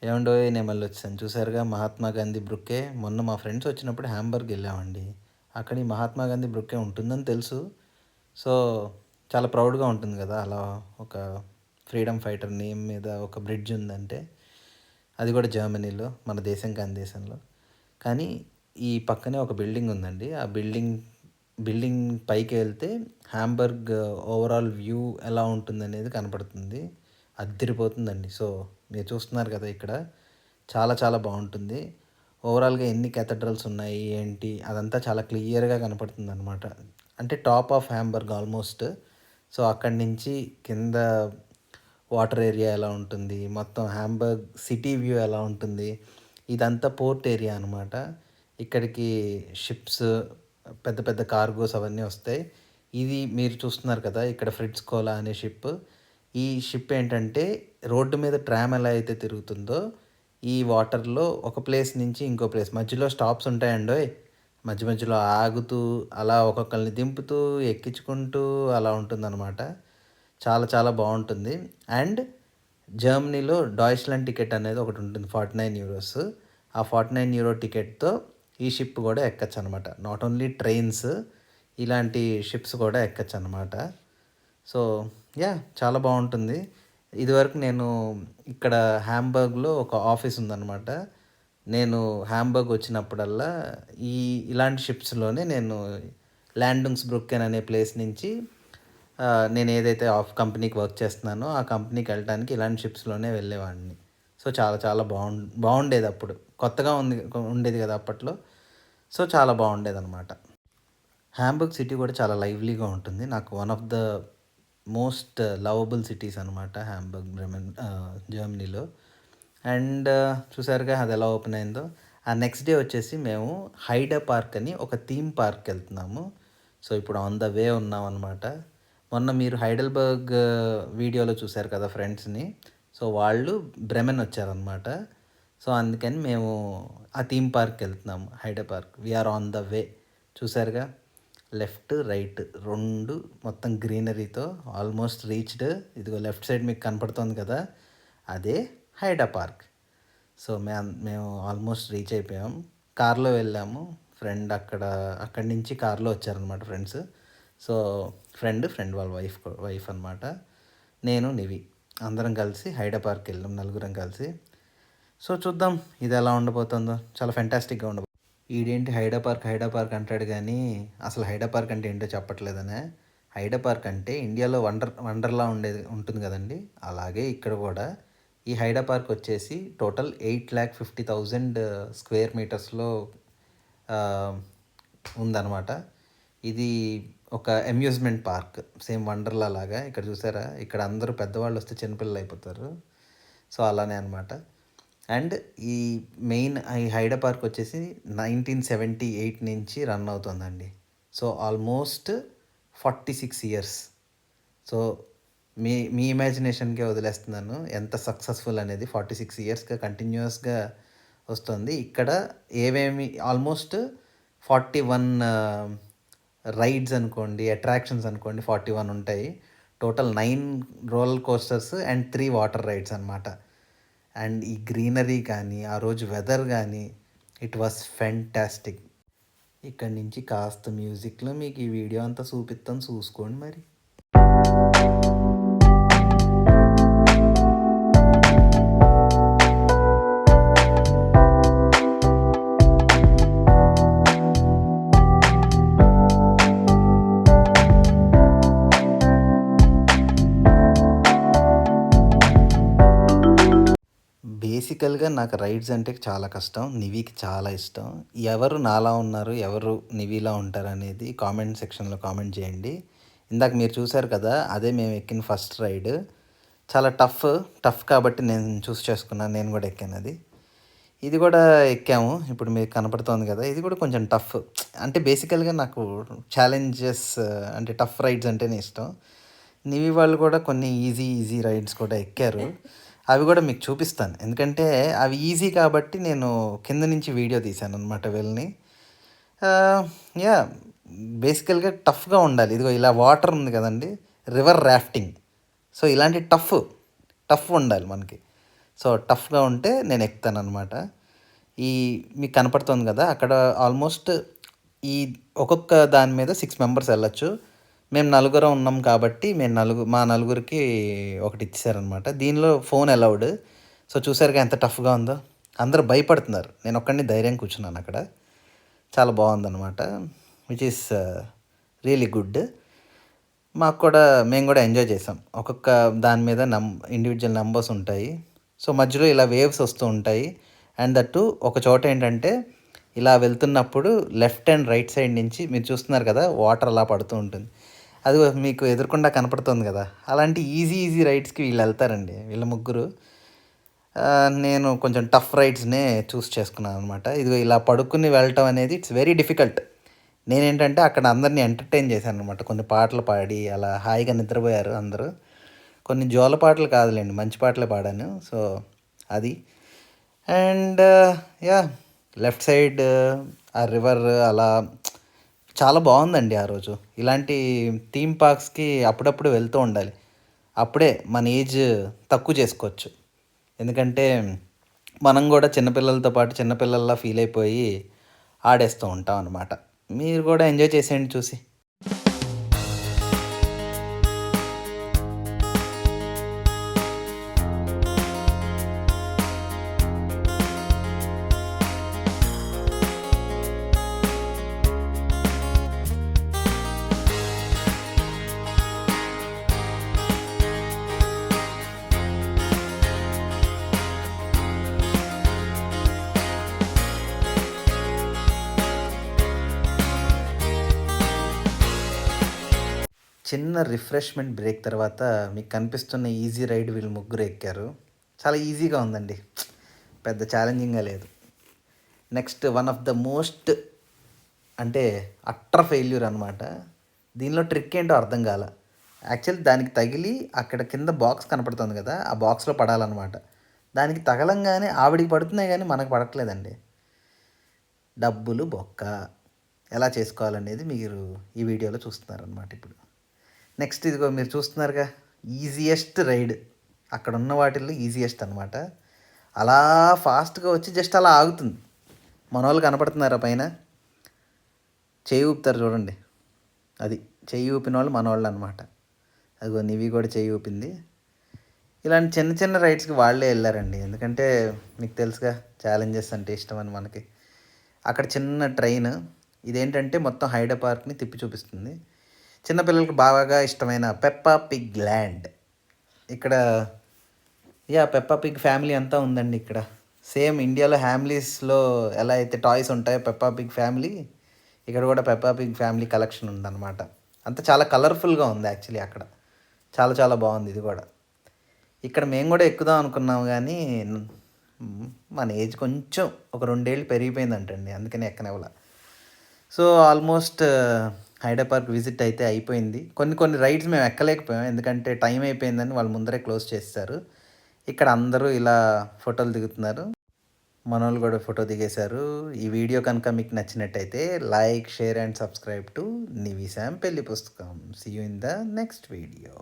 ఏమండోయ్ నేను మళ్ళీ వచ్చాను చూసారుగా మహాత్మా గాంధీ బ్రుక్కే. మొన్న మా ఫ్రెండ్స్ వచ్చినప్పుడు హ్యాంబర్గ్ వెళ్ళామండి. అక్కడ ఈ మహాత్మా గాంధీ బ్రుక్కే ఉంటుందని తెలుసు. సో చాలా ప్రౌడ్గా ఉంటుంది కదా, అలా ఒక ఫ్రీడమ్ ఫైటర్ నేమ్ మీద ఒక బ్రిడ్జ్ ఉందంటే, అది కూడా జర్మనీలో, మన దేశం కాని దేశంలో. కానీ ఈ పక్కనే ఒక బిల్డింగ్ ఉందండి. ఆ బిల్డింగ్ పైకి వెళ్తే హ్యాంబర్గ్ ఓవరాల్ వ్యూ ఎలా ఉంటుందనేది కనపడుతుంది. అద్దిరిపోతుందండి. సో మీరు చూస్తున్నారు కదా ఇక్కడ, చాలా చాలా బాగుంటుంది. ఓవరాల్గా ఎన్ని కేథడ్రల్స్ ఉన్నాయి ఏంటి అదంతా చాలా క్లియర్గా కనపడుతుంది అనమాట. అంటే top of Hamburg almost. So అక్కడి నుంచి కింద వాటర్ ఏరియా ఎలా ఉంటుంది, మొత్తం హ్యాంబర్గ్ సిటీ వ్యూ ఎలా ఉంటుంది, ఇదంతా పోర్ట్ ఏరియా అనమాట. ఇక్కడికి షిప్స్, పెద్ద పెద్ద కార్గోస్ అవన్నీ వస్తాయి. ఇది మీరు చూస్తున్నారు కదా ఇక్కడ ఫ్రిట్జ్ కోలా అనే షిప్. ఈ షిప్ ఏంటంటే రోడ్డు మీద ట్రామ్ ఎలా అయితే తిరుగుతుందో, ఈ వాటర్లో ఒక ప్లేస్ నుంచి ఇంకో ప్లేస్ మధ్యలో స్టాప్స్ ఉంటాయండోయ్. మధ్య మధ్యలో ఆగుతూ అలా ఒక్కొక్కరిని దింపుతూ ఎక్కించుకుంటూ అలా ఉంటుందన్నమాట. చాలా చాలా బాగుంటుంది. అండ్ జర్మనీలో డాయిచ్లాండ్ టికెట్ అనేది ఒకటి ఉంటుంది, €49. ఆ €49 టికెట్తో ఈ షిప్ కూడా ఎక్కచ్చు అనమాట. నాట్ ఓన్లీ ట్రైన్స్, ఇలాంటి షిప్స్ కూడా ఎక్కచ్చు అనమాట. సో యా చాలా బాగుంటుంది. ఇదివరకు నేను ఇక్కడ హ్యాంబర్గ్లో ఒక ఆఫీస్ ఉందన్నమాట. నేను హ్యాంబర్గ్ వచ్చినప్పుడల్లా ఇలాంటి షిప్స్లోనే నేను ల్యాండింగ్స్ బ్రుక్కెన్ అనే ప్లేస్ నుంచి నేను ఏదైతే కంపెనీకి వర్క్ చేస్తున్నానో ఆ కంపెనీకి వెళ్ళడానికి ఇలాంటి షిప్స్లోనే వెళ్ళేవాడిని. సో చాలా చాలా బాగుండేది అప్పుడు. కొత్తగా ఉండేది కదా అప్పట్లో. సో చాలా బాగుండేది అనమాట. హ్యాంబర్గ్ సిటీ కూడా చాలా లైవ్లీగా ఉంటుంది. నాకు one of the most lovable cities అనమాట హ్యాంబర్గ్, బ్రెమెన్, జర్మనీలో. అండ్ చూసారుగా అది ఎలా ఓపెన్ అయిందో. ఆ నెక్స్ట్ డే వచ్చేసి మేము హైడా పార్క్ అని ఒక థీమ్ పార్క్కి వెళ్తున్నాము. సో ఇప్పుడు ఆన్ ద వే ఉన్నాం అనమాట. మొన్న మీరు హైడెల్బర్గ్ వీడియోలో చూశారు కదా ఫ్రెండ్స్ని. సో వాళ్ళు బ్రెమెన్ వచ్చారనమాట. సో అందుకని మేము ఆ థీమ్ పార్క్కి వెళ్తున్నాము, Hyde Park. We're on the way. చూసారుగా లెఫ్ట్ రైట్ రెండు మొత్తం గ్రీనరీతో ఆల్మోస్ట్ రీచ్డ్. ఇదిగో లెఫ్ట్ సైడ్ మీకు కనపడుతుంది కదా, అదే హైడా పార్క్. సో మేము ఆల్మోస్ట్ రీచ్ అయిపోయాం. కార్లో వెళ్ళాము. ఫ్రెండ్ అక్కడి నుంచి కార్లో వచ్చారనమాట ఫ్రెండ్స్. సో ఫ్రెండ్ వాళ్ళ వైఫ్ అనమాట, నేను, నివి అందరం కలిసి హైడా పార్క్ వెళ్ళాం, నలుగురం కలిసి. సో చూద్దాం ఇది ఎలా ఉండబోతుందో. చాలా ఫెంటాస్టిక్గా ఉండబోతుంది. ఈడేంటి హైడా పార్క్ అంటాడు కానీ అసలు హైడా పార్క్ అంటే ఏంటో చెప్పట్లేదనే. హైడా పార్క్ అంటే ఇండియాలో వండర్లా ఉంటుంది కదండి, అలాగే ఇక్కడ కూడా ఈ హైడా పార్క్ వచ్చేసి టోటల్ 8,50,000 స్క్వేర్ మీటర్స్లో ఉందన్నమాట. ఇది ఒక అమ్యూజ్మెంట్ పార్క్, సేమ్ వండర్లా లాగా. ఇక్కడ చూసారా, ఇక్కడ అందరూ పెద్దవాళ్ళు వస్తే చిన్నపిల్లలు అయిపోతారు. సో అలానే అనమాట. అండ్ ఈ హైడా పార్క్ వచ్చేసి 1978 నుంచి రన్ అవుతుందండి. So almost 46 years. సో మీ ఇమాజినేషన్కే వదిలేస్తున్నాను ఎంత సక్సెస్ఫుల్ అనేది. 46 ఇయర్స్గా కంటిన్యూస్గా వస్తుంది. ఇక్కడ ఏవేమి ఆల్మోస్ట్ 41 రైడ్స్ అనుకోండి, అట్రాక్షన్స్ అనుకోండి, 41 ఉంటాయి. Total 9 roller coasters and 3 water rides అనమాట. అండ్ ఈ గ్రీనరీ కానీ ఆ రోజు వెదర్ కానీ ఇట్ వాస్ ఫెంటాస్టిక్. ఇక్కడి నుంచి కాస్త మ్యూజిక్లో మీకు ఈ వీడియో అంతా చూపిస్తాను, చూసుకోండి మరి. బేసికల్గా నాకు రైడ్స్ అంటే చాలా కష్టం, నివికి చాలా ఇష్టం. ఎవరు నాలా ఉన్నారు, ఎవరు నివిలా ఉంటారు అనేది కామెంట్ సెక్షన్లో కామెంట్ చేయండి. ఇందాక మీరు చూసారు కదా, అదే మేము ఎక్కిన ఫస్ట్ రైడ్. చాలా టఫ్ కాబట్టి నేను చూస్ చేసుకున్నాను, నేను కూడా ఎక్కాను అది. ఇది కూడా ఎక్కాము, ఇప్పుడు మీకు కనపడుతోంది కదా, ఇది కూడా కొంచెం టఫ్. అంటే బేసికల్గా నాకు ఛాలెంజెస్ అంటే టఫ్ రైడ్స్ అంటేనే ఇష్టం. నివి వాళ్ళు కూడా కొన్ని ఈజీ రైడ్స్ కూడా ఎక్కారు. అవి కూడా మీకు చూపిస్తాను, ఎందుకంటే అవి ఈజీ కాబట్టి నేను కింద నుంచి వీడియో తీశాను అనమాట వెళ్ళి. యా బేసికల్గా టఫ్గా ఉండాలి. ఇదిగో ఇలా వాటర్ ఉంది కదండి, రివర్ రాఫ్టింగ్. సో ఇలాంటి టఫ్ ఉండాలి మనకి. సో టఫ్గా ఉంటే నేను ఎక్కుతానమాట. ఈ మీకు కనపడుతుంది కదా అక్కడ ఆల్మోస్ట్ ఈ ఒక్కొక్క దాని మీద 6 మెంబర్స్ వెళ్ళొచ్చు. మేము నలుగురం ఉన్నాం కాబట్టి మా నలుగురికి ఒకటి ఇచ్చేసారనమాట. దీనిలో ఫోన్ అలౌడ్. సో చూసారుగా ఎంత టఫ్గా ఉందో. అందరూ భయపడుతున్నారు, నేను ఒక్కడిని ధైర్యం కూర్చున్నాను అక్కడ. చాలా బాగుందన్నమాట, విచ్ ఈస్ రియలీ గుడ్. మేము కూడా ఎంజాయ్ చేసాం. ఒక్కొక్క దాని మీద ఇండివిజువల్ నెంబర్స్ ఉంటాయి. సో మధ్యలో ఇలా వేవ్స్ వస్తూ ఉంటాయి. అండ్ దట్టు ఒక చోట ఏంటంటే ఇలా వెళ్తున్నప్పుడు లెఫ్ట్ అండ్ రైట్ సైడ్ నుంచి మీరు చూస్తున్నారు కదా వాటర్ అలా పడుతూ ఉంటుంది. అది మీకు ఎదురుకుండా కనపడుతుంది కదా, అలాంటి ఈజీ రైడ్స్కి వీళ్ళు వెళ్తారండి, వీళ్ళ ముగ్గురు. నేను కొంచెం టఫ్ రైడ్స్నే చూస్ చేసుకున్నాను అనమాట. ఇదిగో ఇలా పడుకుని వెళ్ళటం అనేది ఇట్స్ వెరీ డిఫికల్ట్. నేనేంటంటే అక్కడ అందరినీ ఎంటర్టైన్ చేశాను అనమాట. కొన్ని పాటలు పాడి అలా హాయిగా నిద్రపోయారు అందరూ. కొన్ని జోల పాటలు కాదులేండి, మంచి పాటలే పాడాను. సో అది. అండ్ యా లెఫ్ట్ సైడ్ ఆ రివర్ అలా చాలా బాగుందండి ఆ రోజు. ఇలాంటి థీమ్ పార్క్స్కి అప్పుడప్పుడు వెళ్తూ ఉండాలి. అప్పుడే మన ఏజ్ తక్కువ చేసుకోవచ్చు. ఎందుకంటే మనం కూడా చిన్నపిల్లలతో పాటు చిన్నపిల్లల్లా ఫీల్ అయిపోయి ఆడేస్తూ ఉంటాం అన్నమాట. మీరు కూడా ఎంజాయ్ చేసేయండి చూసి. చిన్న రిఫ్రెష్మెంట్ బ్రేక్ తర్వాత మీకు కనిపిస్తున్న ఈజీ రైడ్ వీళ్ళు ముగ్గురు ఎక్కారు. చాలా ఈజీగా ఉందండి, పెద్ద ఛాలెంజింగ్గా లేదు. Next one of the most అంటే అట్టర్ ఫెయిల్యూర్ అనమాట. దీనిలో ట్రిక్ ఏంటో అర్థం కాల. యాక్చువల్లీ దానికి తగిలి అక్కడ కింద బాక్స్ కనపడుతుంది కదా, ఆ బాక్స్లో పడాలన్నమాట. దానికి తగలంగానే ఆవిడికి పడుతున్నాయి కానీ మనకు పడట్లేదండి. డబ్బులు బొక్క. ఎలా చేసుకోవాలనేది మీరు ఈ వీడియోలో చూస్తున్నారనమాట ఇప్పుడు. నెక్స్ట్ ఇదిగో మీరు చూస్తున్నారుగా ఈజియెస్ట్ రైడ్, అక్కడ ఉన్న వాటిల్లో ఈజియెస్ట్ అనమాట. అలా ఫాస్ట్గా వచ్చి జస్ట్ అలా ఆగుతుంది. మన వాళ్ళు కనపడుతున్నారా పైన, చేయి ఊపుతారు చూడండి, అది చెయ్యి ఊపిన వాళ్ళు మన వాళ్ళు అనమాట. అదిగో నివి కూడా చెయ్యి ఊపింది. ఇలాంటి చిన్న చిన్న రైడ్స్కి వాళ్ళే వెళ్ళారండి, ఎందుకంటే మీకు తెలుసుగా ఛాలెంజెస్ అంటే ఇష్టం అని మనకి. అక్కడ చిన్న ట్రైన్, ఇదేంటంటే మొత్తం హైడే పార్క్ని తిప్పి చూపిస్తుంది. చిన్నపిల్లలకు బాగా ఇష్టమైన పెప్పా పిగ్ ల్యాండ్. ఇక్కడ పెప్పా పిగ్ ఫ్యామిలీ అంతా ఉందండి ఇక్కడ. సేమ్ ఇండియాలో హ్యామ్లీస్లో ఎలా అయితే టాయ్స్ ఉంటాయో పెప్పా పిగ్ ఫ్యామిలీ, ఇక్కడ కూడా పెప్పా పిగ్ ఫ్యామిలీ కలెక్షన్ ఉందన్నమాట. అంతా చాలా కలర్ఫుల్గా ఉంది యాక్చువల్లీ అక్కడ. చాలా చాలా బాగుంది ఇది కూడా. ఇక్కడ మేము కూడా ఎక్కుదాం అనుకున్నాము కానీ మన ఏజ్ కొంచెం ఒక 2 ఏళ్ళు పెరిగిపోయిందంటండి, అందుకని ఎక్కనివ్వాల. సో ఆల్మోస్ట్ హైడే పార్క్ విజిట్ అయితే అయిపోయింది. కొన్ని రైడ్స్ మేము ఎక్కలేకపోయాం, ఎందుకంటే టైం అయిపోయిందని వాళ్ళు ముందరే క్లోజ్ చేస్తారు. ఇక్కడ అందరూ ఇలా ఫోటోలు దిగుతున్నారు, మనోళ్ళు కూడా ఫోటో దిగేశారు. ఈ వీడియో కనుక మీకు నచ్చినట్టయితే like, share and subscribe to Nivi Sam Pelli Pustakam. See you in the next video.